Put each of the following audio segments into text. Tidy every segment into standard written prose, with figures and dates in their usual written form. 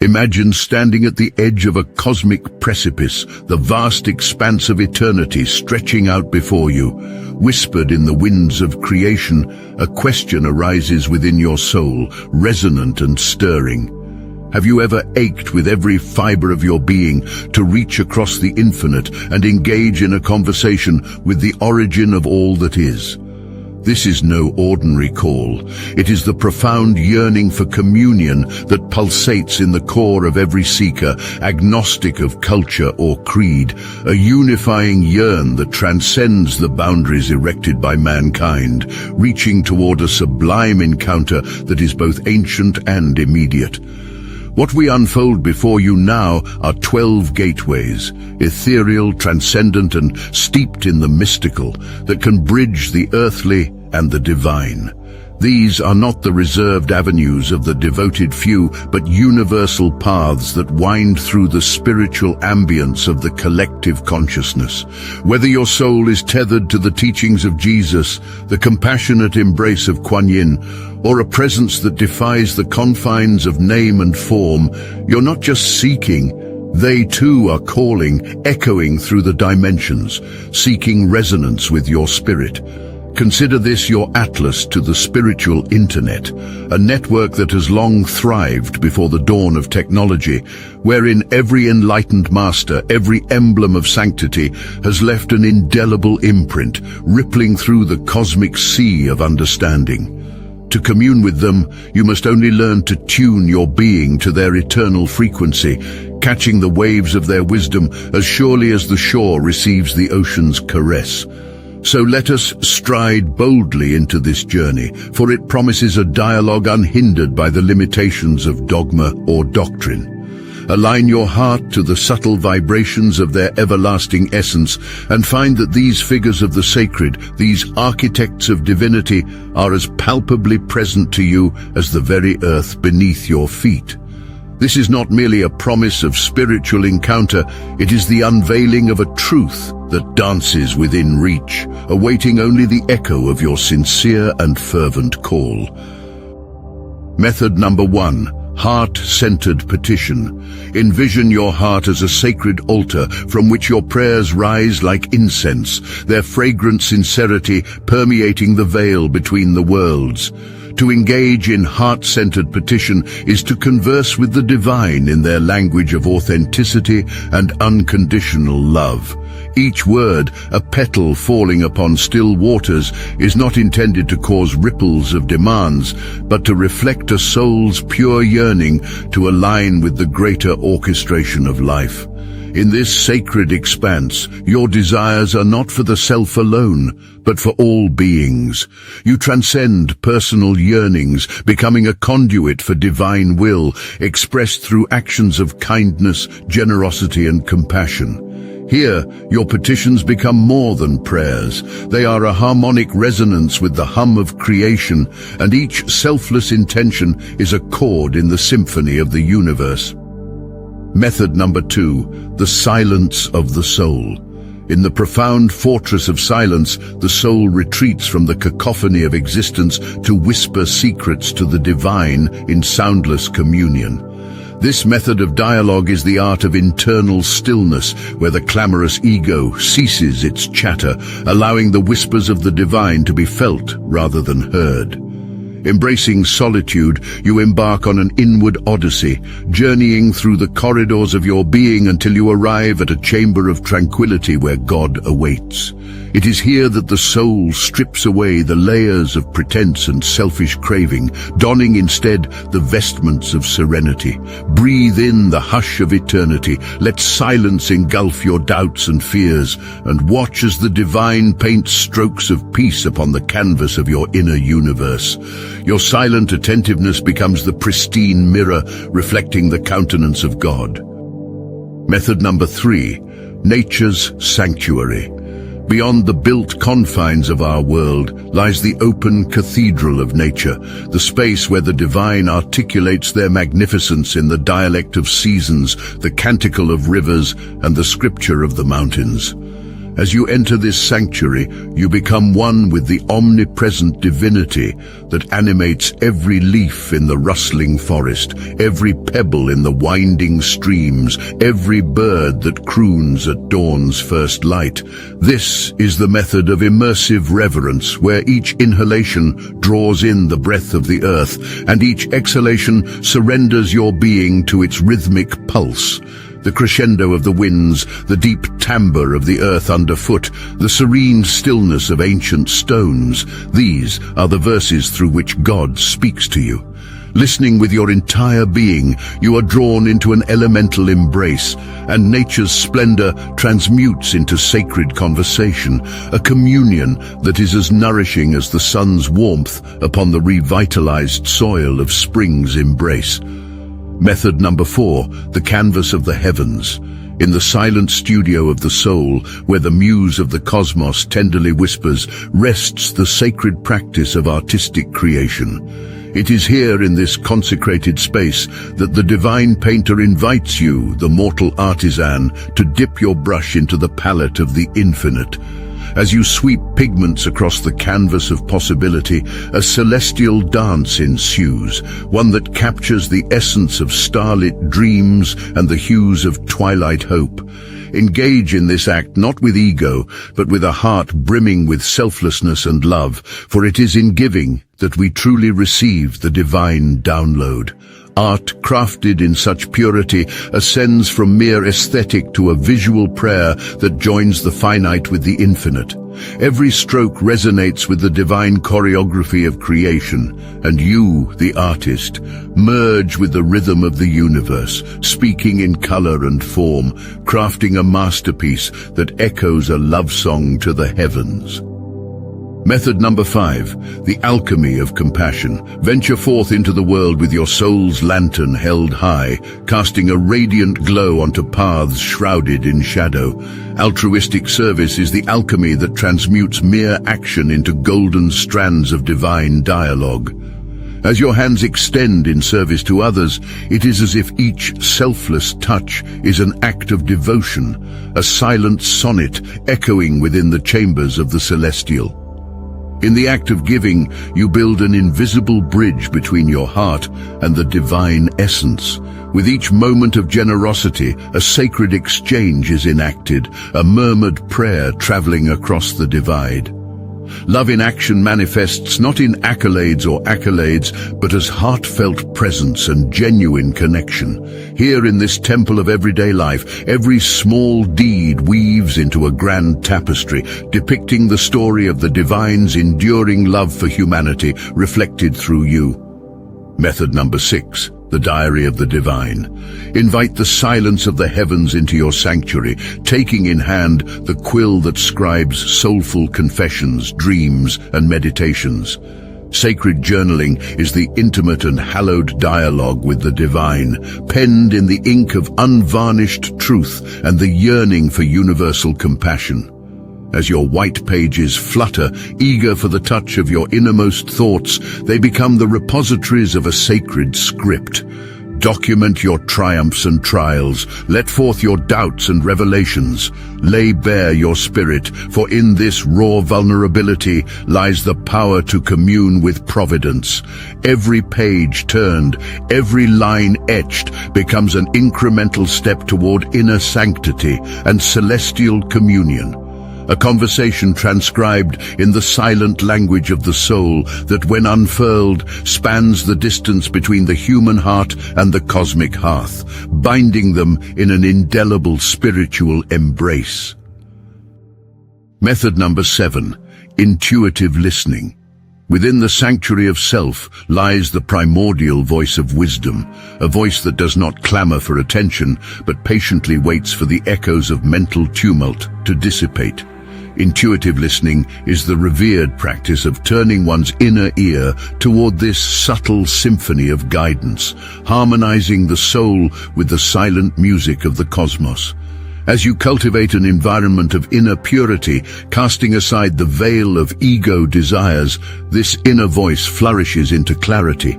Imagine standing at the edge of a cosmic precipice, the vast expanse of eternity stretching out before you. Whispered in the winds of creation, a question arises within your soul, resonant and stirring. Have you ever ached with every fiber of your being to reach across the infinite and engage in a conversation with the origin of all that is? This is no ordinary call. It is the profound yearning for communion that pulsates in the core of every seeker, agnostic of culture or creed, a unifying yearn that transcends the boundaries erected by mankind, reaching toward a sublime encounter that is both ancient and immediate. What we unfold before you now are 12 gateways, ethereal, transcendent, and steeped in the mystical, that can bridge the earthly and the divine. These are not the reserved avenues of the devoted few, but universal paths that wind through the spiritual ambience of the collective consciousness. Whether your soul is tethered to the teachings of Jesus, the compassionate embrace of Kuan Yin, or a presence that defies the confines of name and form, you're not just seeking, they too are calling, echoing through the dimensions, seeking resonance with your spirit. Consider this your atlas to the spiritual internet, a network that has long thrived before the dawn of technology, wherein every enlightened master, every emblem of sanctity, has left an indelible imprint, rippling through the cosmic sea of understanding. To commune with them, you must only learn to tune your being to their eternal frequency, catching the waves of their wisdom as surely as the shore receives the ocean's caress. So let us stride boldly into this journey, for it promises a dialogue unhindered by the limitations of dogma or doctrine. Align your heart to the subtle vibrations of their everlasting essence and find that these figures of the sacred, these architects of divinity, are as palpably present to you as the very earth beneath your feet. This is not merely a promise of spiritual encounter, it is the unveiling of a truth that dances within reach, awaiting only the echo of your sincere and fervent call. Method number 1. Heart-centered petition. Envision your heart as a sacred altar from which your prayers rise like incense, their fragrant sincerity permeating the veil between the worlds. To engage in heart-centered petition is to converse with the divine in their language of authenticity and unconditional love. Each word, a petal falling upon still waters, is not intended to cause ripples of demands, but to reflect a soul's pure yearning to align with the greater orchestration of life. In this sacred expanse, your desires are not for the self alone, but for all beings. You transcend personal yearnings, becoming a conduit for divine will, expressed through actions of kindness, generosity, and compassion. Here, your petitions become more than prayers. They are a harmonic resonance with the hum of creation, and each selfless intention is a chord in the symphony of the universe. Method number 2, the silence of the soul. In the profound fortress of silence, the soul retreats from the cacophony of existence to whisper secrets to the divine in soundless communion. This method of dialogue is the art of internal stillness, where the clamorous ego ceases its chatter, allowing the whispers of the divine to be felt rather than heard. Embracing solitude, you embark on an inward odyssey, journeying through the corridors of your being until you arrive at a chamber of tranquility where God awaits. It is here that the soul strips away the layers of pretense and selfish craving, donning instead the vestments of serenity. Breathe in the hush of eternity, let silence engulf your doubts and fears, and watch as the divine paints strokes of peace upon the canvas of your inner universe. Your silent attentiveness becomes the pristine mirror reflecting the countenance of God. Method number 3, nature's sanctuary. Beyond the built confines of our world lies the open cathedral of nature, the space where the divine articulates their magnificence in the dialect of seasons, the canticle of rivers, and the scripture of the mountains. As you enter this sanctuary, you become one with the omnipresent divinity that animates every leaf in the rustling forest, every pebble in the winding streams, every bird that croons at dawn's first light. This is the method of immersive reverence, where each inhalation draws in the breath of the earth, and each exhalation surrenders your being to its rhythmic pulse. The crescendo of the winds, the deep timbre of the earth underfoot, the serene stillness of ancient stones. These are the verses through which God speaks to you. Listening with your entire being, you are drawn into an elemental embrace, and nature's splendor transmutes into sacred conversation, a communion that is as nourishing as the sun's warmth upon the revitalized soil of spring's embrace. Method number 4, the canvas of the heavens. In the silent studio of the soul, where the muse of the cosmos tenderly whispers, rests the sacred practice of artistic creation. It is here in this consecrated space that the divine painter invites you, the mortal artisan, to dip your brush into the palette of the infinite. As you sweep pigments across the canvas of possibility, a celestial dance ensues, one that captures the essence of starlit dreams and the hues of twilight hope. Engage in this act not with ego, but with a heart brimming with selflessness and love, for it is in giving that we truly receive the divine download. Art crafted in such purity ascends from mere aesthetic to a visual prayer that joins the finite with the infinite. Every stroke resonates with the divine choreography of creation, and you, the artist, merge with the rhythm of the universe, speaking in color and form, crafting a masterpiece that echoes a love song to the heavens. Method number 5, the alchemy of compassion. Venture forth into the world with your soul's lantern held high, casting a radiant glow onto paths shrouded in shadow. Altruistic service is the alchemy that transmutes mere action into golden strands of divine dialogue. As your hands extend in service to others, it is as if each selfless touch is an act of devotion, a silent sonnet echoing within the chambers of the celestial. In the act of giving, you build an invisible bridge between your heart and the divine essence. With each moment of generosity, a sacred exchange is enacted, a murmured prayer traveling across the divide. Love in action manifests not in accolades, but as heartfelt presence and genuine connection. Here in this temple of everyday life, every small deed weaves into a grand tapestry, depicting the story of the divine's enduring love for humanity, reflected through you. Method number 6. The Diary of the Divine. Invite the silence of the heavens into your sanctuary, taking in hand the quill that scribes soulful confessions, dreams, and meditations. Sacred journaling is the intimate and hallowed dialogue with the divine, penned in the ink of unvarnished truth and the yearning for universal compassion. As your white pages flutter, eager for the touch of your innermost thoughts, they become the repositories of a sacred script. Document your triumphs and trials, let forth your doubts and revelations. Lay bare your spirit, for in this raw vulnerability lies the power to commune with Providence. Every page turned, every line etched, becomes an incremental step toward inner sanctity and celestial communion. A conversation transcribed in the silent language of the soul that, when unfurled, spans the distance between the human heart and the cosmic hearth, binding them in an indelible spiritual embrace. Method number 7. Intuitive listening. Within the sanctuary of self lies the primordial voice of wisdom, a voice that does not clamor for attention, but patiently waits for the echoes of mental tumult to dissipate. Intuitive listening is the revered practice of turning one's inner ear toward this subtle symphony of guidance, harmonizing the soul with the silent music of the cosmos. As you cultivate an environment of inner purity, casting aside the veil of ego desires, this inner voice flourishes into clarity,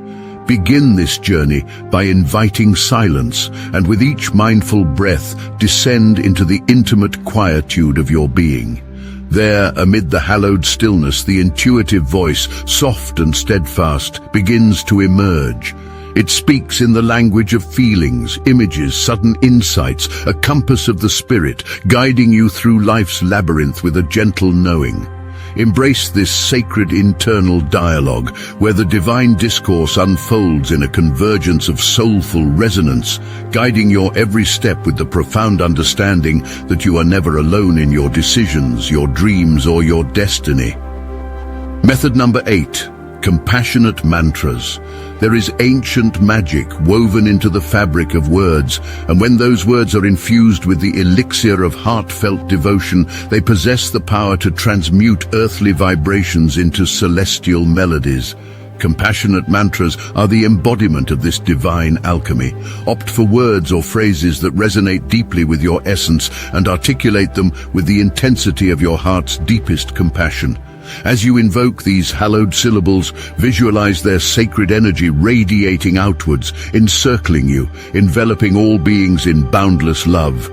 Begin this journey by inviting silence, and with each mindful breath, descend into the intimate quietude of your being. There, amid the hallowed stillness, the intuitive voice, soft and steadfast, begins to emerge. It speaks in the language of feelings, images, sudden insights, a compass of the spirit, guiding you through life's labyrinth with a gentle knowing. Embrace this sacred internal dialogue, where the divine discourse unfolds in a convergence of soulful resonance, guiding your every step with the profound understanding that you are never alone in your decisions, your dreams, or your destiny. Method number 8. Compassionate mantras. There is ancient magic woven into the fabric of words, and when those words are infused with the elixir of heartfelt devotion, they possess the power to transmute earthly vibrations into celestial melodies. Compassionate mantras are the embodiment of this divine alchemy. Opt for words or phrases that resonate deeply with your essence and articulate them with the intensity of your heart's deepest compassion. As you invoke these hallowed syllables, visualize their sacred energy radiating outwards, encircling you, enveloping all beings in boundless love.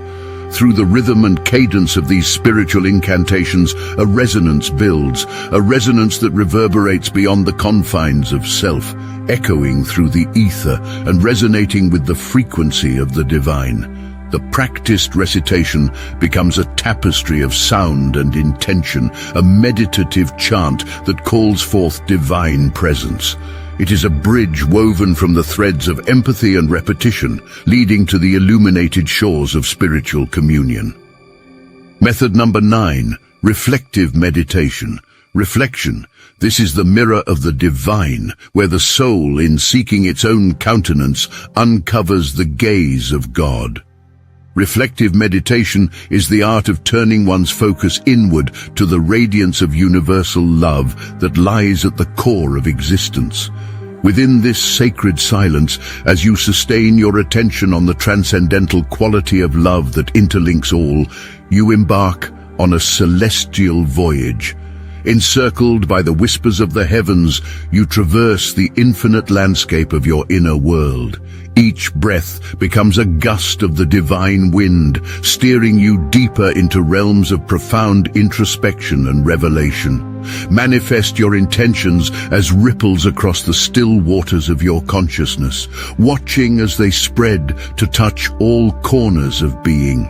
Through the rhythm and cadence of these spiritual incantations, a resonance builds, a resonance that reverberates beyond the confines of self, echoing through the ether and resonating with the frequency of the divine. The practiced recitation becomes a tapestry of sound and intention, a meditative chant that calls forth divine presence. It is a bridge woven from the threads of empathy and repetition, leading to the illuminated shores of spiritual communion. Method number 9. Reflective meditation. Reflection. This is the mirror of the divine, where the soul, in seeking its own countenance, uncovers the gaze of God. Reflective meditation is the art of turning one's focus inward to the radiance of universal love that lies at the core of existence. Within this sacred silence, as you sustain your attention on the transcendental quality of love that interlinks all, you embark on a celestial voyage. Encircled by the whispers of the heavens, you traverse the infinite landscape of your inner world. Each breath becomes a gust of the divine wind, steering you deeper into realms of profound introspection and revelation. Manifest your intentions as ripples across the still waters of your consciousness, watching as they spread to touch all corners of being.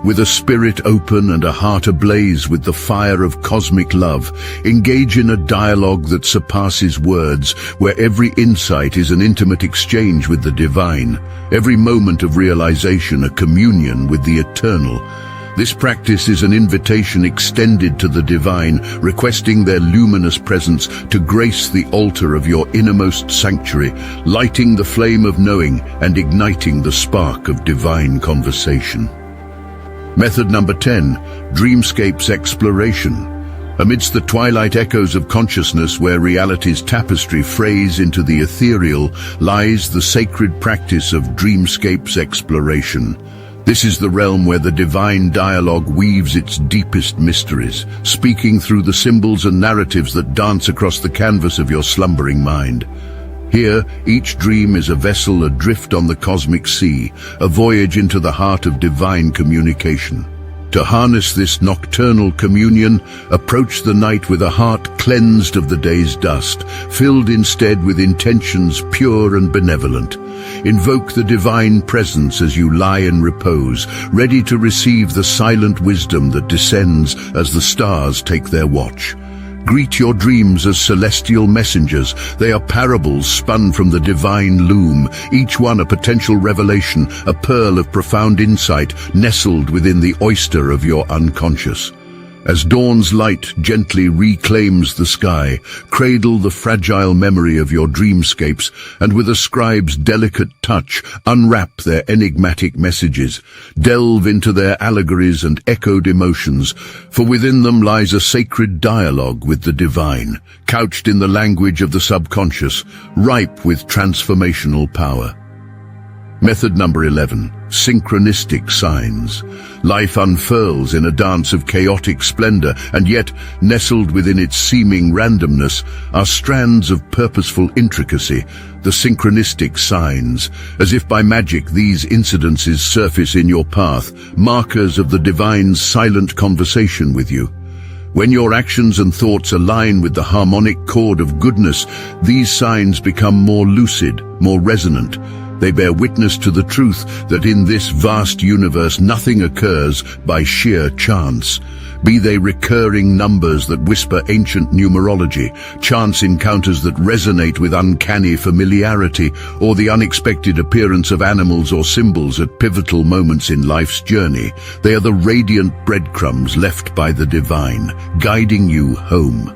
With a spirit open and a heart ablaze with the fire of cosmic love, engage in a dialogue that surpasses words, where every insight is an intimate exchange with the divine, every moment of realization a communion with the eternal. This practice is an invitation extended to the divine, requesting their luminous presence to grace the altar of your innermost sanctuary, lighting the flame of knowing and igniting the spark of divine conversation. Method number 10. Dreamscapes exploration. Amidst the twilight echoes of consciousness, where reality's tapestry frays into the ethereal, lies the sacred practice of dreamscapes exploration. This is the realm where the divine dialogue weaves its deepest mysteries, speaking through the symbols and narratives that dance across the canvas of your slumbering mind. Here, each dream is a vessel adrift on the cosmic sea, a voyage into the heart of divine communication. To harness this nocturnal communion, approach the night with a heart cleansed of the day's dust, filled instead with intentions pure and benevolent. Invoke the divine presence as you lie in repose, ready to receive the silent wisdom that descends as the stars take their watch. Greet your dreams as celestial messengers. They are parables spun from the divine loom, each one a potential revelation, a pearl of profound insight nestled within the oyster of your unconscious. As dawn's light gently reclaims the sky, cradle the fragile memory of your dreamscapes, and with a scribe's delicate touch, unwrap their enigmatic messages. Delve into their allegories and echoed emotions, for within them lies a sacred dialogue with the divine, couched in the language of the subconscious, ripe with transformational power. Method number 11, synchronistic signs. Life unfurls in a dance of chaotic splendor, and yet, nestled within its seeming randomness, are strands of purposeful intricacy, the synchronistic signs. As if by magic, these incidences surface in your path, markers of the divine's silent conversation with you. When your actions and thoughts align with the harmonic chord of goodness, these signs become more lucid, more resonant. They bear witness to the truth that in this vast universe nothing occurs by sheer chance. Be they recurring numbers that whisper ancient numerology, chance encounters that resonate with uncanny familiarity, or the unexpected appearance of animals or symbols at pivotal moments in life's journey, they are the radiant breadcrumbs left by the divine, guiding you home.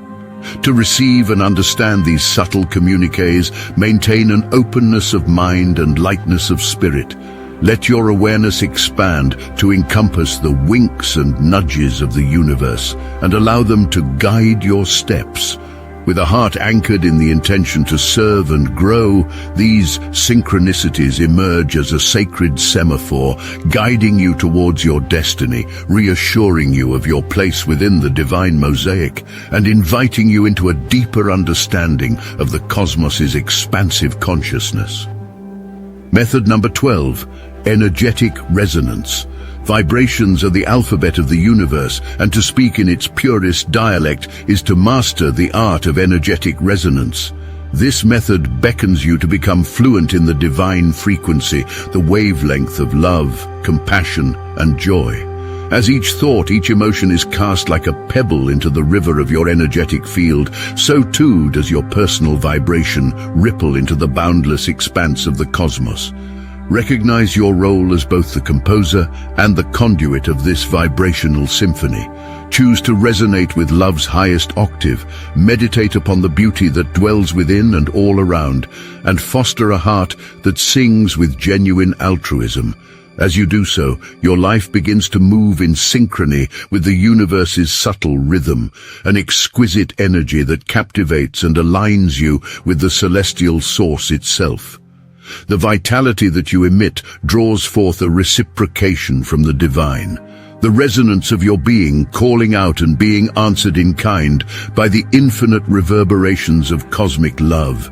To receive and understand these subtle communiques, maintain an openness of mind and lightness of spirit. Let your awareness expand to encompass the winks and nudges of the universe and allow them to guide your steps. With a heart anchored in the intention to serve and grow, these synchronicities emerge as a sacred semaphore, guiding you towards your destiny, reassuring you of your place within the divine mosaic, and inviting you into a deeper understanding of the cosmos's expansive consciousness. Method number 12, energetic resonance. Vibrations are the alphabet of the universe, and to speak in its purest dialect is to master the art of energetic resonance. This method beckons you to become fluent in the divine frequency, the wavelength of love, compassion, and joy. As each thought, each emotion is cast like a pebble into the river of your energetic field, so too does your personal vibration ripple into the boundless expanse of the cosmos. Recognize your role as both the composer and the conduit of this vibrational symphony. Choose to resonate with love's highest octave, meditate upon the beauty that dwells within and all around, and foster a heart that sings with genuine altruism. As you do so, your life begins to move in synchrony with the universe's subtle rhythm, an exquisite energy that captivates and aligns you with the celestial source itself. The vitality that you emit draws forth a reciprocation from the divine, the resonance of your being calling out and being answered in kind by the infinite reverberations of cosmic love.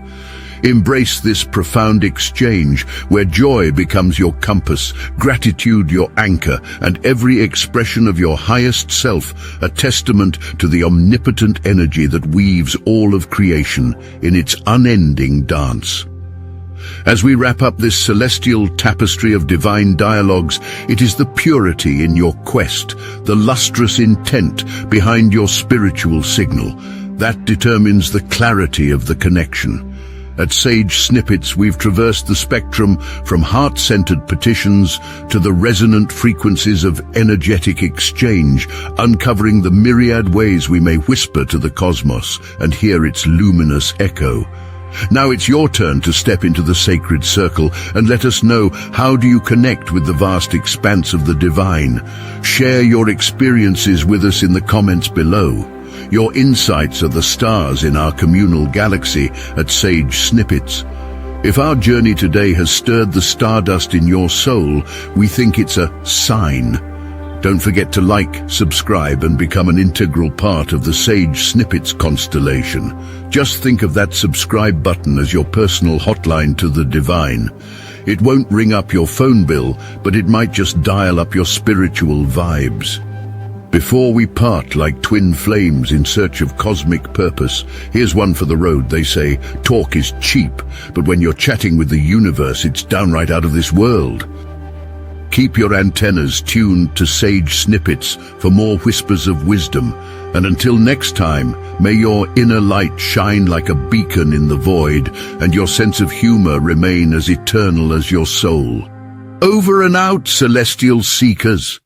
Embrace this profound exchange where joy becomes your compass, gratitude your anchor, and every expression of your highest self a testament to the omnipotent energy that weaves all of creation in its unending dance. As we wrap up this celestial tapestry of divine dialogues, it is the purity in your quest, the lustrous intent behind your spiritual signal, that determines the clarity of the connection. At Sage Snippets, we've traversed the spectrum from heart-centered petitions to the resonant frequencies of energetic exchange, uncovering the myriad ways we may whisper to the cosmos and hear its luminous echo. Now it's your turn to step into the sacred circle and let us know, how do you connect with the vast expanse of the divine? Share your experiences with us in the comments below. Your insights are the stars in our communal galaxy at Sage Snippets. If our journey today has stirred the stardust in your soul, we think it's a sign. Don't forget to like, subscribe, and become an integral part of the Sage Snippets constellation. Just think of that subscribe button as your personal hotline to the divine. It won't ring up your phone bill, but it might just dial up your spiritual vibes. Before we part like twin flames in search of cosmic purpose, here's one for the road. They say, talk is cheap, but when you're chatting with the universe, it's downright out of this world. Keep your antennas tuned to Sage Snippets for more whispers of wisdom, and until next time, may your inner light shine like a beacon in the void, and your sense of humor remain as eternal as your soul. Over and out, celestial seekers.